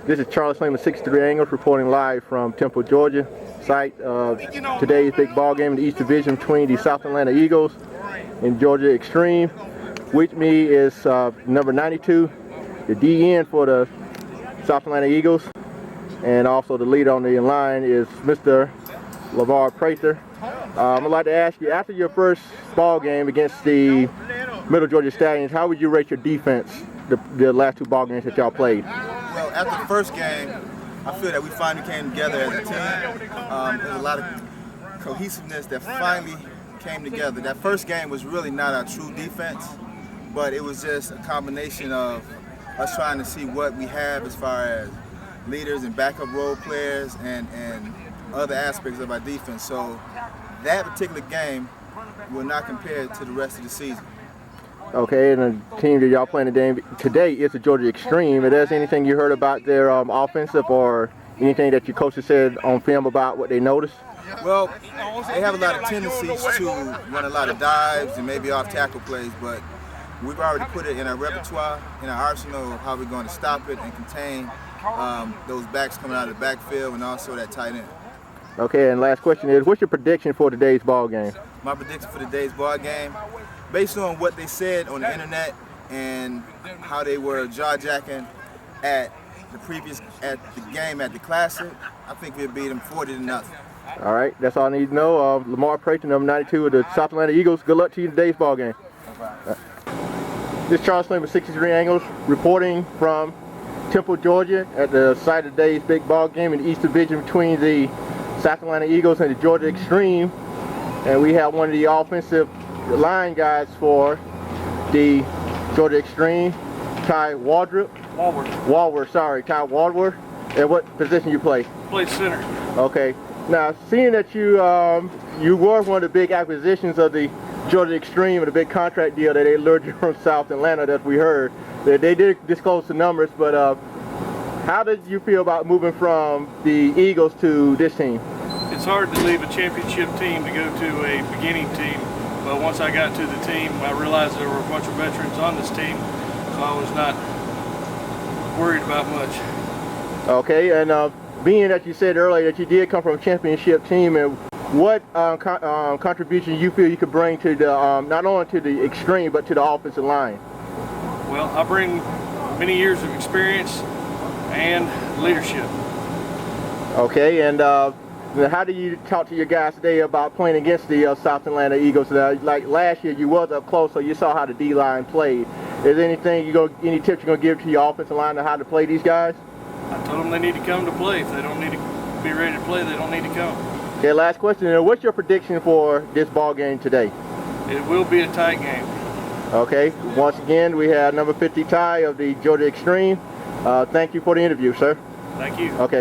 This is Charlie Slayman, 63 Angles, reporting live from Temple, Georgia, site of today's big ball game in the East Division between the South Atlanta Eagles and Georgia Extreme. With me is number 92, the DN for the South Atlanta Eagles, and also the leader on the line is Mr. LeVar Prather. I'd like to ask you, after your first ball game against the Middle Georgia Stallions, how would you rate your defense the last two ball games that y'all played? Well, after the first game, I feel that we finally came together as a team. There's a lot of cohesiveness that finally came together. That first game was really not our true defense, but it was just a combination of us trying to see what we have as far as leaders and backup role players and other aspects of our defense. So that particular game will not compare to the rest of the season. Okay, and the team that y'all playing today is the Georgia Extreme. Is there anything you heard about their offensive or anything that your coaches said on film about what they noticed? Well, they have a lot of tendencies to run a lot of dives and maybe off-tackle plays, but we've already put it in our repertoire, in our arsenal of how we're going to stop it and contain those backs coming out of the backfield and also that tight end. Okay, and last question is, what's your prediction for today's ball game? My prediction for today's ball game, based on what they said on the internet and how they were jaw-jacking at the game at the Classic, I think we'll beat them 40-0. All right, that's all I need to know. LeVar Prather, number 92 of the South Atlanta Eagles. Good luck to you in today's ball game. This is Charles Slayman, 63 Angles, reporting from Temple, Georgia, at the site of today's big ball game in the East Division between the South Atlanta Eagles and the Georgia Extreme. And we have one of the offensive line guys for the Georgia Extreme, Ty Walworth. Ty Walworth. And what position you play? Play center. Okay. Now, seeing that you were one of the big acquisitions of the Georgia Extreme and the big contract deal that they lured you from South Atlanta, that we heard, that they did disclose the numbers, but how did you feel about moving from the Eagles to this team? It's hard to leave a championship team to go to a beginning team, but once I got to the team, I realized there were a bunch of veterans on this team, so I was not worried about much. Okay, and being that you said earlier that you did come from a championship team, and what contribution you feel you could bring to the not only to the Extreme but to the offensive line? Well, I bring many years of experience and leadership. Okay, and how do you talk to your guys today about playing against the South Atlanta Eagles? Like last year, you was up close, so you saw how the D-line played. Is there anything any tips you're gonna give to your offensive line on how to play these guys? I told them they need to come to play. If they don't need to be ready to play, they don't need to come. Okay, last question. What's your prediction for this ball game today? It will be a tight game. Okay, once again, we have number 50 Ty of the Georgia Extreme. Thank you for the interview, sir. Thank you. Okay.